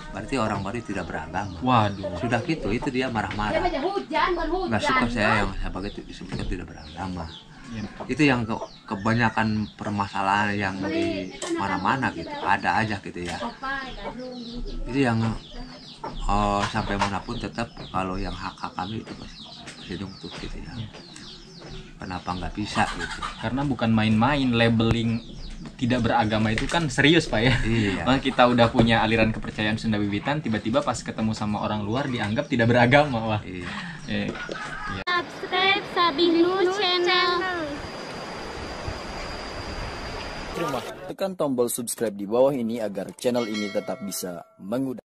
berarti orang Baduy tidak beragama. Waduh. Sudah gitu, itu dia marah-marah. Nggak suka saya yang sebagai disebutkan tidak beragama. Ya. Itu yang kebanyakan permasalahan yang di mana-mana gitu, ada aja gitu ya. Itu yang sampai manapun tetap kalau yang hak-hak kami itu masih nuntut gitu ya. Kenapa nggak bisa gitu? Karena bukan main-main, labeling tidak beragama itu kan serius Pak ya. Iya. Malah kita udah punya aliran kepercayaan Sunda Wiwitan, tiba-tiba pas ketemu sama orang luar dianggap tidak beragama. Wah. Iya. Iya. Subscribe Sabihnu Channel. Tekan tombol subscribe di bawah ini agar channel ini tetap bisa mengudara.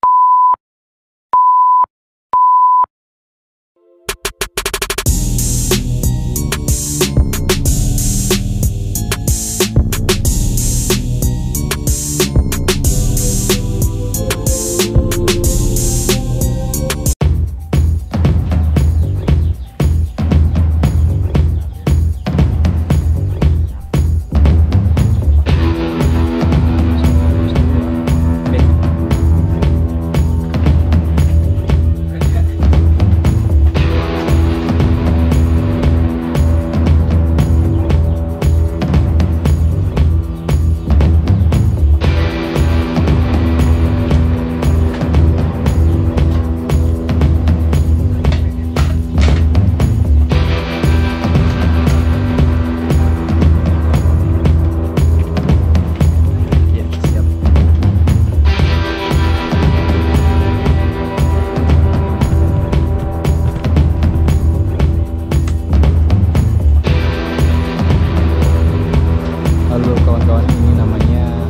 Halo kawan-kawan, ini namanya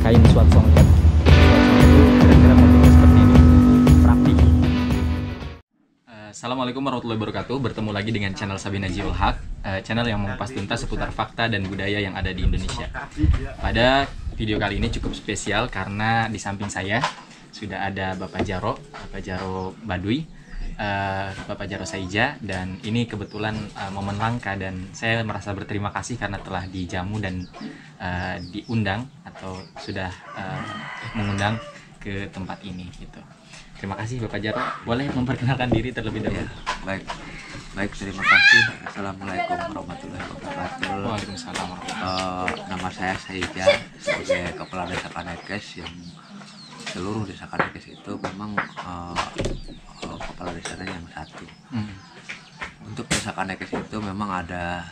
kain suat songket. Itu kira-kira motifnya seperti ini, rapi. Assalamualaikum warahmatullahi wabarakatuh. Bertemu lagi dengan channel Sabih Najiul Haq, channel yang mengupas tuntas seputar fakta dan budaya yang ada di Indonesia. Pada video kali ini cukup spesial karena di samping saya sudah ada Bapak Jaro Baduy, Bapak Jaro Saija, dan ini kebetulan momen langka dan saya merasa berterima kasih karena telah dijamu dan diundang atau sudah mengundang ke tempat ini gitu. Terima kasih Bapak Jaro, boleh memperkenalkan diri terlebih dahulu. Ya, baik, terima kasih. Assalamualaikum warahmatullahi wabarakatuh. Waalaikumsalam. Nama saya Saija, sebagai Kepala Desa Kanekes, yang seluruh Desa Kanekes itu memang kepala desanya yang satu. Untuk Desa Kanekes itu memang ada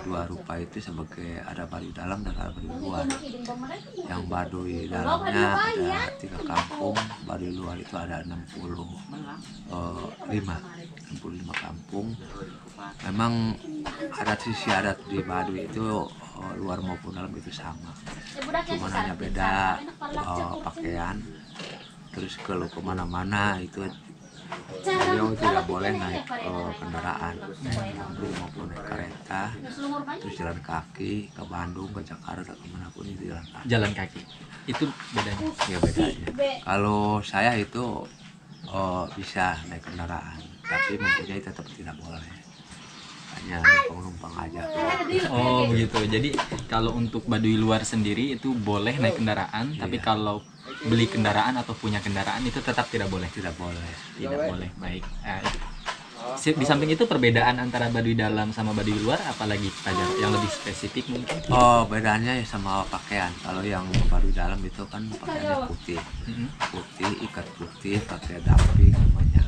dua rupa itu, sebagai ada Baduy dalam dan ada Baduy luar. Yang Baduy dalamnya ada 3 kampung, Baduy luar itu ada 65 kampung. Memang adat istiadat di Baduy itu luar maupun dalam itu sama, cuma hanya beda pakaian. Terus kalau kemana-mana itu beliau tidak boleh naik kendaraan, mobil maupun naik kereta. Terus jalan kaki ke Bandung, ke Jakarta, kemanapun itu jalan kaki. Jalan kaki, itu bedanya? Ya bedanya. Kalau saya itu bisa naik kendaraan, tapi mempunyai tetap tidak boleh. Hanya penumpang aja. Oh begitu. Jadi kalau untuk Baduy luar sendiri itu boleh naik kendaraan, tapi kalau beli kendaraan atau punya kendaraan itu tetap tidak boleh. Tidak boleh. Tidak boleh. Baik. Di samping itu perbedaan antara Baduy dalam sama Baduy luar apalagi Pak Jaro yang lebih spesifik mungkin? Bedanya ya sama pakaian. Kalau yang Baduy dalam itu kan pakaiannya putih, ikat putih, pakai damping namanya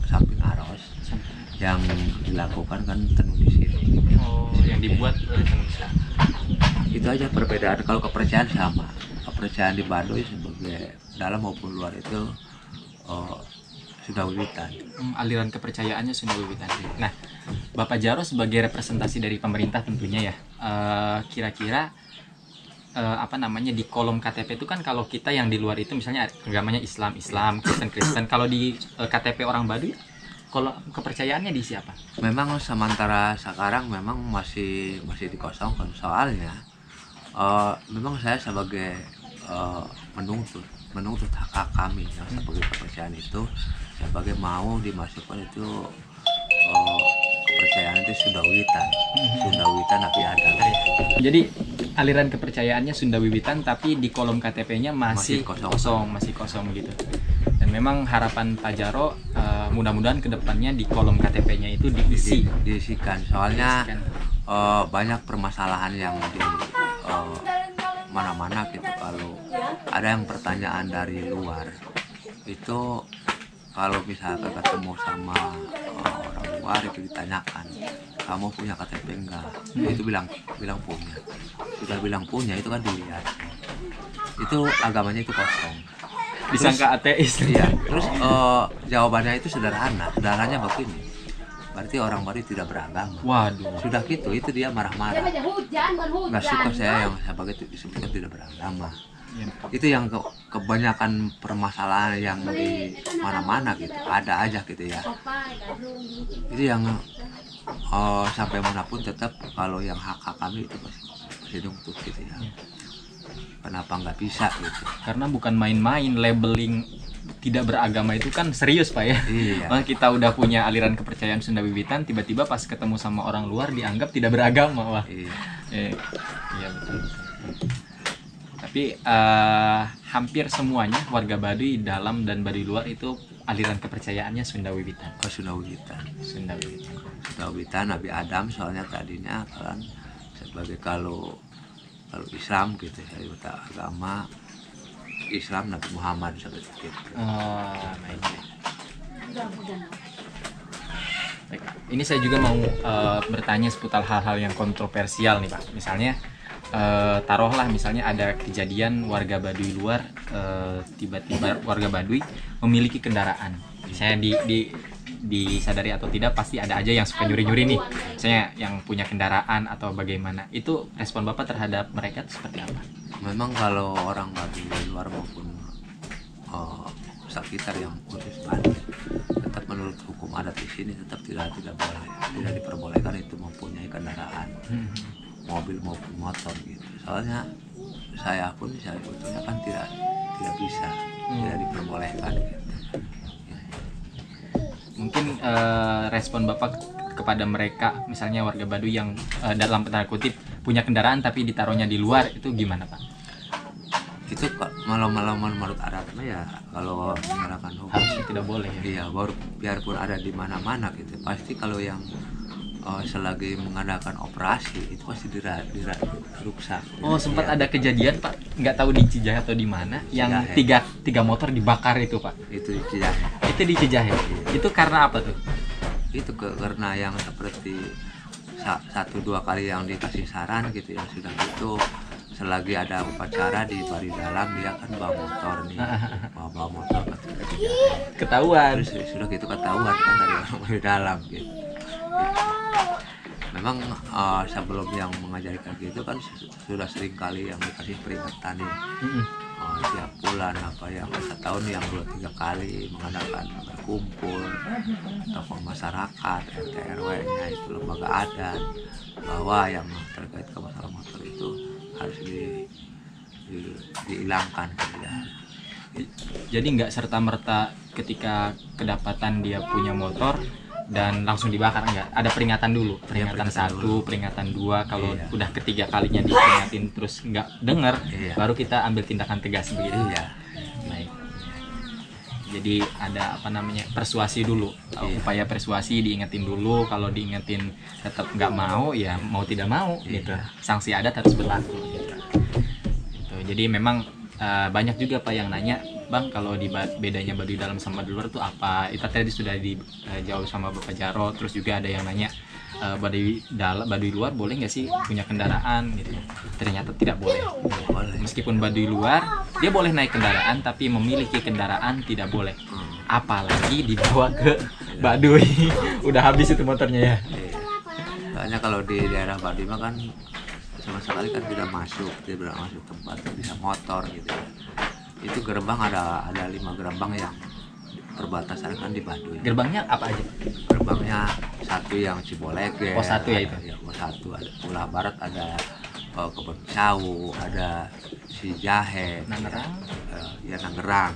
samping aros. Yang dilakukan kan tenun di sini. Oh, yang dibuat oleh tenun. Itu aja perbedaan. Kalau kepercayaan sama. Kepercayaan di Baduy sebagai dalam maupun luar itu Sunda Wiwitan. Aliran kepercayaannya Sunda Wiwitan. Nah, Bapak Jaro sebagai representasi dari pemerintah tentunya ya, kira-kira apa namanya di kolom KTP itu kan kalau kita yang di luar itu misalnya agamanya Islam, Kristen. Kalau di KTP orang Baduy, kalau kepercayaannya di siapa? Memang sementara sekarang memang masih dikosongkan, soalnya memang saya sebagai menuntut hak kami yang sebagai kepercayaan itu, sebagai mau dimasukkan itu kepercayaan itu Sunda Wiwitan. Sunda Wiwitan Nabi Adam. Jadi aliran kepercayaannya Sunda Wiwitan, tapi di kolom KTP-nya masih kosong gitu. Dan memang harapan Pak Jaro mudah-mudahan kedepannya di kolom KTP-nya itu diisikan. Soalnya banyak permasalahan yang di mana-mana gitu. Kalau ada yang pertanyaan dari luar itu, kalau misalnya ketemu sama orang luar itu ditanyakan, kamu punya KTP enggak? Itu bilang punya. Sudah bilang punya itu kan dilihat. Itu agamanya itu kosong. disangka ateis. Iya. Terus jawabannya itu sederhananya begini. Berarti orang baru tidak beragama. Waduh. Sudah gitu, itu dia marah-marah. Nggak suka saya yang begitu disebutkan tidak beragama. Ya. Itu yang kebanyakan permasalahan yang di mana-mana gitu, ada aja gitu ya. Itu yang sampai manapun tetap kalau yang hak-hak kami itu masih nuntut gitu ya. Kenapa nggak bisa gitu? Karena bukan main-main, labeling tidak beragama itu kan serius Pak ya. Iya. Kita udah punya aliran kepercayaan Sunda Wiwitan, tiba-tiba pas ketemu sama orang luar dianggap tidak beragama. Wah. Iya. Iya betul. Tapi hampir semuanya warga Baduy dalam dan Baduy luar itu aliran kepercayaannya Sunda Wiwitan. Sunda Wiwitan. Sunda Wiwitan. Sunda Wiwitan Nabi Adam, soalnya tadinya kan sebagai kalau Islam gitu ya, agama Islam Nabi Muhammad seperti itu. Baik. Ini saya juga mau bertanya seputar hal-hal yang kontroversial nih Pak. Misalnya taruhlah misalnya ada kejadian warga Baduy luar, tiba-tiba warga Baduy memiliki kendaraan. Saya disadari atau tidak pasti ada aja yang suka nyuri-nyuri nih. Misalnya yang punya kendaraan atau bagaimana. Itu respon Bapak terhadap mereka itu seperti apa? Memang kalau orang Baduy luar maupun sekitar yang khusus Baduy, tetap menurut hukum adat di sini tetap tidak diperbolehkan itu mempunyai kendaraan, mobil maupun motor gitu. Soalnya saya pun sebetulnya kan tidak bisa, tidak diperbolehkan gitu. Mungkin respon Bapak kepada mereka, misalnya warga Baduy yang dalam tanda kutip punya kendaraan tapi ditaruhnya di luar, itu gimana Pak? Itu malam menurut adatnya ya, kalau menggunakan hukum Harusnya tidak boleh ya? Iya, biarpun ada di mana-mana gitu, pasti kalau yang selagi mengadakan operasi itu pasti dirusak. Oh, sempat Ya, ada kejadian Pak, nggak tahu di Cijahe atau di mana, yang tiga motor dibakar itu Pak. itu tidak. Itu di Cijahe. Itu karena apa tuh? Itu karena yang seperti 1-2 kali yang dikasih saran gitu ya, sudah gitu selagi ada upacara di Baduy dalam, dia kan bawa motor nih, bawa motor Ketahuan. terus sudah gitu ketahuan kan dari orang Baduy dalam gitu. Memang sebelum yang mengajarkan gitu kan sudah sering kali yang dikasih peringatan nih. Tiap bulan apa yang setahun yang 2-3 kali mengadakan berkumpul tokoh masyarakat, RT RW-nya itu lembaga adat, bahwa yang terkait ke masalah motor itu harus dihilangkan gitu ya. Jadi nggak serta-merta ketika kedapatan dia punya motor dan langsung dibakar, enggak, ada peringatan dulu, peringatan 1, peringatan 2, kalau udah ketiga kalinya diperingatin terus nggak dengar, baru kita ambil tindakan tegas begitu. Baik. Jadi ada persuasi dulu, upaya persuasi diingetin dulu, kalau diingetin tetap nggak mau, ya mau tidak mau gitu, sanksi adat harus berlaku gitu. Jadi memang banyak juga Pak yang nanya, Bang, kalau bedanya Baduy dalam sama Baduy luar itu apa? Itu tadi sudah dijawab sama Bapak Jaro. Terus juga ada yang nanya, Baduy luar boleh nggak sih punya kendaraan gitu? Ternyata tidak boleh. Meskipun Baduy luar dia boleh naik kendaraan, tapi memiliki kendaraan tidak boleh. Apalagi dibawa ke Baduy. Udah habis itu motornya ya. Soalnya kalau di daerah Baduy mah kan sama sekali kan tidak masuk tempat bisa motor gitu. Itu gerbang ada 5 gerbang yang perbatasan kan di Baduy. Gerbangnya apa aja? Gerbangnya satu yang Cibolege. Pos 1 ya itu. Ya, pos 1 ada Pulau Barat, ada Kebun Cawu, ada Cijahe, Nangerang. ya Nangerang.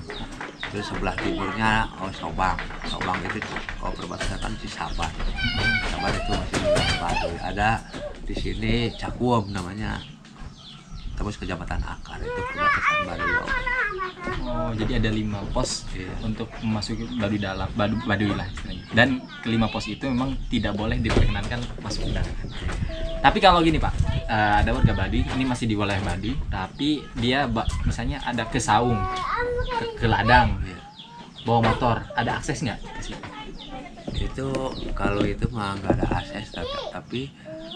Terus sebelah timurnya Sobang. Sobang itu perbatasan Cisaban. Cisaban itu masih wilayah Baduy. Ada di sini Cakuom namanya. Terus Kecamatan Akar itu perbatasan Baduy. Oh, jadi ada 5 pos Iya. untuk memasuki Baduy dalam, Baduy lah istilahnya. Dan kelima pos itu memang tidak boleh diperkenankan masuk kendaraan. Tapi kalau gini Pak, ada warga Baduy, ini masih di wilayah Baduy, tapi dia misalnya ada ke Saung, ke Ladang, Iya. bawa motor, ada akses nggak ke situ? Itu kalau itu mah nggak ada akses, tapi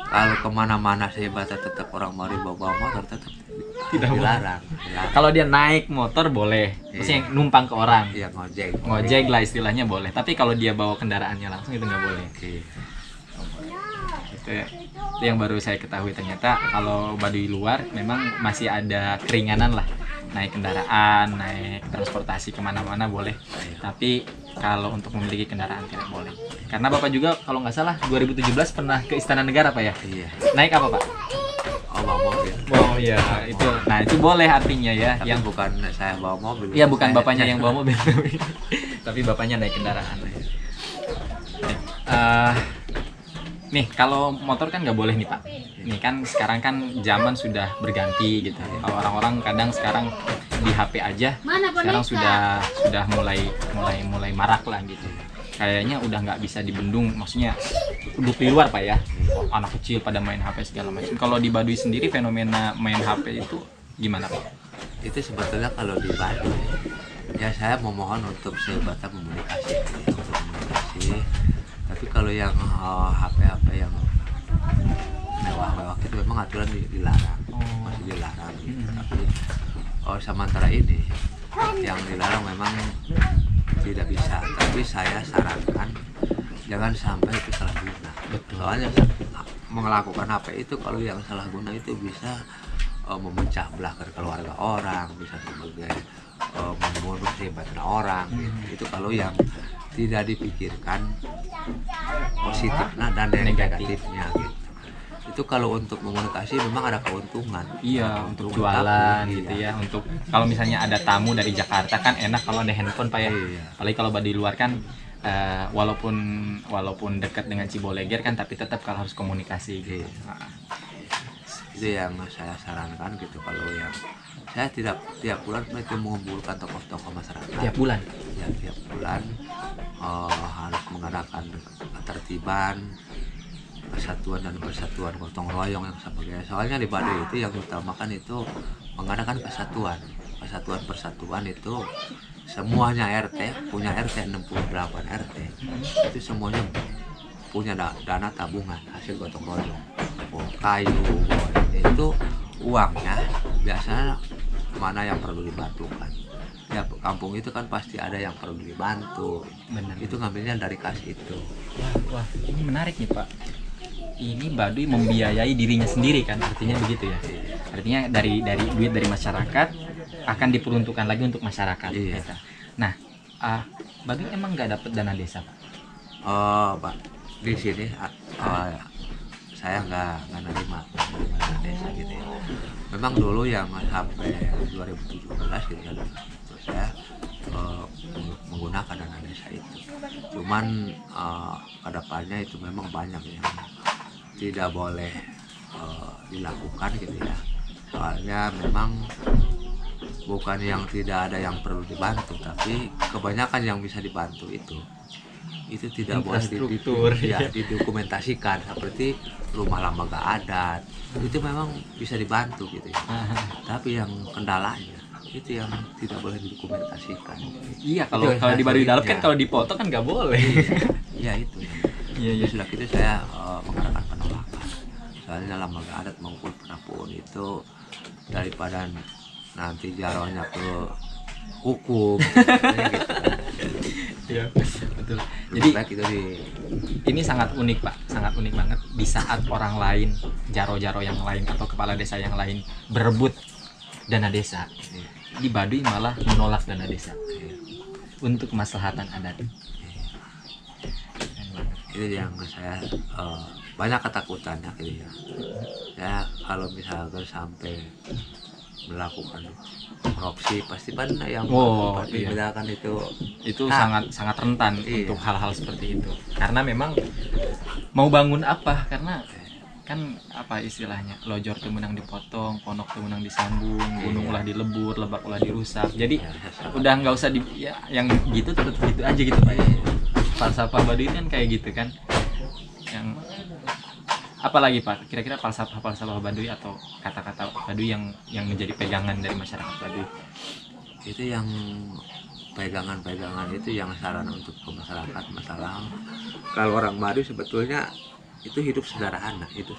kalau kemana-mana sehebatnya tetap orang mau bawa motor tetap Tidak dilarang. Kalau dia naik motor boleh, maksudnya numpang ke orang, Iya, ngojek. ngojek lah istilahnya boleh. Tapi kalau dia bawa kendaraannya langsung itu nggak boleh. Oke. Itu yang baru saya ketahui, ternyata kalau Baduy luar memang masih ada keringanan lah, naik kendaraan, naik transportasi kemana-mana boleh, tapi kalau untuk memiliki kendaraan tidak boleh. Karena Bapak juga kalau nggak salah 2017 pernah ke Istana Negara Pak ya, Iya. naik apa Pak? Oh, bawa mobil. Oh iya, itu, nah itu boleh artinya ya, Tapi yang bukan saya bawa mobil. iya bukan Saya- bapaknya yang bawa mobil, tapi bapaknya naik kendaraan. Nih kalau motor kan nggak boleh nih Pak. Nih kan sekarang kan zaman sudah berganti gitu. Kalau orang-orang kadang sekarang di HP aja, sekarang sudah mulai marak lah gitu. Kayaknya udah nggak bisa dibendung, maksudnya duduk di luar Pak ya. Oh, anak kecil pada main HP segala macam. Kalau di Baduy sendiri fenomena main HP itu gimana Pak? Itu sebetulnya kalau di Baduy, ya saya memohon untuk sebatas komunikasi, untuk komunikasi. Tapi kalau yang HP-HP yang mewah-mewah itu memang aturan dilarang, masih dilarang. Gitu. Tapi sementara ini yang dilarang memang tidak bisa. Tapi saya sarankan jangan sampai itu salah guna. Soalnya melakukan HP itu kalau yang salah guna itu bisa memecah belah keluarga orang, bisa sebagai membunuh kehebatan orang. Gitu. Itu kalau yang tidak dipikirkan positifnya dan negatifnya gitu. Itu kalau untuk komunikasi memang ada keuntungan. Iya, untuk jualan gitu ya. Untuk kalau misalnya ada tamu dari Jakarta kan enak kalau ada handphone Pak ya. Iya. Apalagi kalau Baduy luar kan walaupun dekat dengan Ciboleger kan, tapi tetap kalau harus komunikasi gitu. Iya. Itu yang saya sarankan gitu. Kalau yang saya tidak tiap bulan itu mengumpulkan tokoh-tokoh masyarakat. Tiap bulan. Ya, tiap bulan harus mengadakan ketertiban, kesatuan dan persatuan, gotong royong yang sebagainya. Soalnya di Baduy itu yang utamakan itu mengadakan kesatuan persatuan itu semuanya RT punya RT 68 RT itu semuanya punya dana tabungan hasil gotong royong, kayu, itu uangnya biasanya mana yang perlu dibantukan. Ya kampung itu kan pasti ada yang perlu dibantu. Benar. Itu ngambilnya dari kas itu. Wah, ini menarik nih Pak. Ini Baduy membiayai dirinya sendiri kan, artinya begitu ya. Artinya dari duit dari masyarakat akan diperuntukkan lagi untuk masyarakat. Iya. Gitu. Nah, Baduy emang nggak dapat dana desa Pak? Pak, di sini saya nggak nerima dana desa gitu ya. Memang dulu yang sampai 2017 gitu ya, terus saya menggunakan dana desa itu. Cuman kedepannya itu memang banyak yang tidak boleh dilakukan gitu ya. Soalnya memang bukan yang tidak ada yang perlu dibantu, tapi kebanyakan yang bisa dibantu itu tidak boleh Infrastruktur, didokumentasikan seperti rumah lembaga adat. Itu memang bisa dibantu gitu ya. Tapi yang kendalanya itu yang tidak boleh didokumentasikan. Iya, kalau di Baduy dalam kan Ya. kalau dipoto kan nggak boleh. Iya itu. Iya. Sudah gitu saya mengadakan penolakan. Soalnya lembaga adat maupun penapun itu daripada nanti jaronya ke hukum gitu. Iya, betul. Jadi Jadi ini sangat unik Pak, sangat unik banget. Di saat orang lain, jaro-jaro yang lain atau kepala desa yang lain berebut dana desa, di Baduy malah menolak dana desa untuk kemaslahatan adat. Itu yang saya banyak ketakutannya gitu ya. Ya kalau misalkan sampai melakukan korupsi pasti kan yang iya. dibedakan Itu sangat sangat rentan Iya. untuk hal-hal seperti itu. Karena memang mau bangun apa? Karena kan apa istilahnya, lojor tuh menang dipotong, ponok tuh menang disambung, gunung ulah dilebur, lebak ulah dirusak. Jadi udah nggak usah ya, yang gitu tetap gitu aja gitu Pak. Falsafah Baduy kan kayak gitu kan. Yang apalagi Pak, kira-kira falsafah Baduy atau kata-kata Baduy yang menjadi pegangan dari masyarakat Baduy? itu yang pegangan itu yang saran untuk ke masyarakat. Masalah kalau orang Baduy sebetulnya itu hidup sederhana, itu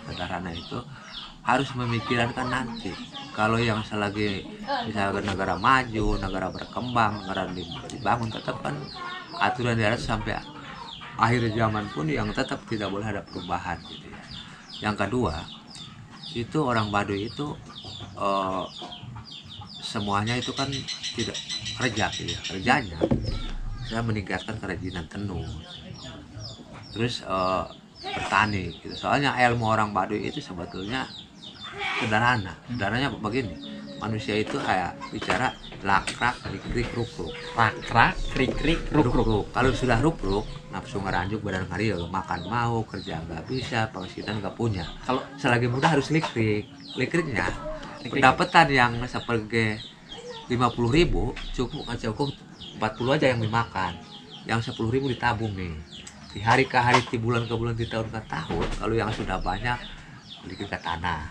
harus memikirkan nanti kalau yang selagi misalkan negara maju, negara berkembang, negara dibangun, tetap kan aturan di atas sampai akhir zaman pun yang tetap tidak boleh ada perubahan gitu ya. Yang kedua itu orang Baduy itu semuanya itu kan tidak kerja gitu ya. Kerjanya saya meningkatkan kerajinan tenun, terus bertani gitu. Soalnya ilmu orang Baduy itu sebetulnya sederhananya begini, manusia itu kayak bicara lakrak krik rukruk. Lakrak krik rukruk. Kalau sudah rukruk, nafsu ngeranjuk, badan ngarieu, makan mau, kerja nggak bisa, penghasilan nggak punya. Kalau selagi muda harus likriknya pendapatan yang seperti 50.000 cukup 40 aja yang dimakan, yang 10.000 ditabung nih. Di hari ke hari, di bulan ke bulan, di tahun ke tahun. Kalau yang sudah banyak beli ke tanah.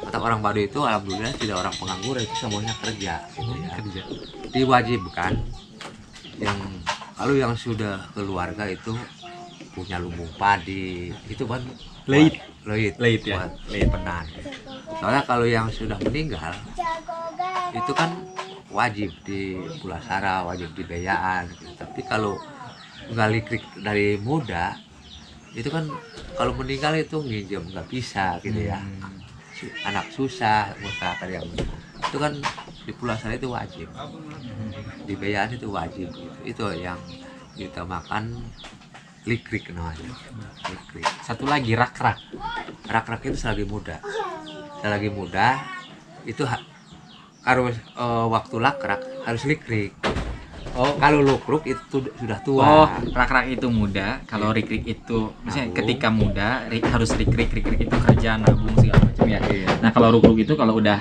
Tetap orang Baduy itu alhamdulillah tidak orang pengangguran, itu semuanya kerja gitu ya. Diwajibkan yang kalau yang sudah keluarga itu punya lumbung padi, itu kan leit ya, leit penan. Soalnya kalau yang sudah meninggal itu kan wajib di pulasara, wajib di beyaan gitu. Tapi kalau nggak likrik dari muda itu kan kalau meninggal itu nginjem nggak bisa gitu ya, anak susah, masyarakat yang itu kan di pulasara itu wajib, di beyaan itu wajib gitu. Itu yang kita makan likrik namanya. Likrik. Satu lagi rakrak Itu selagi muda itu harus waktu lakrak harus likrik. Kalau lukruk itu sudah tua. Rakrak itu muda, kalau rikrik itu misalnya ketika muda harus rikrik itu kerja nabung segala macam ya. Iya. Nah, kalau rukruk itu kalau udah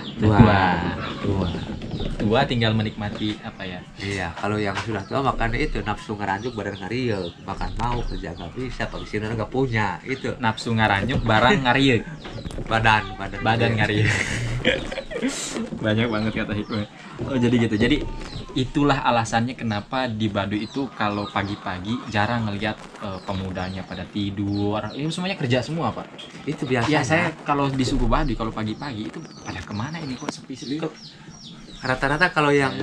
tua tinggal menikmati apa ya. Iya, kalau yang sudah tua makan itu nafsu ngaranjuk, badan ngarieu, makan mau, kerja nggak bisa, penghasilan nggak punya, itu Nafsu ngaranjuk, barang ngarieu. badan ngarieu. Banyak banget kata hikmah. Jadi gitu. Jadi itulah alasannya kenapa di Baduy itu kalau pagi-pagi jarang ngelihat pemudanya pada tidur. Ini semuanya kerja semua, Pak. Itu biasa. Ya, saya kalau di suku Baduy kalau pagi-pagi itu pada kemana ini kok sepi-sepi? Rata-rata kalau yang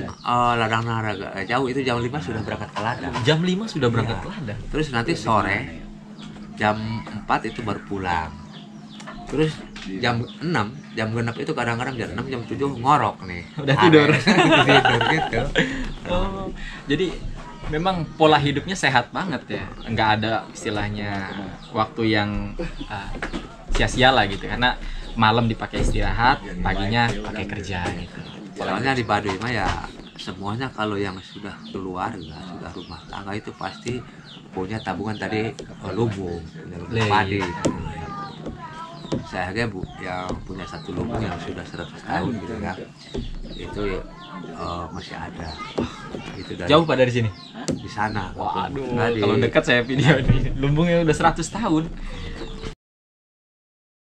ladang agak jauh itu jam 5 sudah berangkat ke ladang. Jam 5 sudah berangkat ke ladang. Terus nanti sore jam 4 itu baru pulang. Terus jam 6, jam genap itu kadang-kadang jam 6, jam 7 ngorok nih. Udah tidur. Tidur gitu. Jadi memang pola hidupnya sehat banget ya. Nggak ada istilahnya waktu yang sia-sia lah gitu. Karena malam dipakai istirahat, paginya pakai kerja gitu. Soalnya di Baduy mah ya semuanya kalau yang sudah keluarga, sudah rumah tangga itu pasti punya tabungan tadi lumbung padi. Saya yang punya satu lumbung yang sudah 100 tahun gitu ya, itu masih ada. Itu dari, jauh Pak dari sini? Di sana. Waduh, kalau dekat saya video ini lumbungnya udah 100 tahun.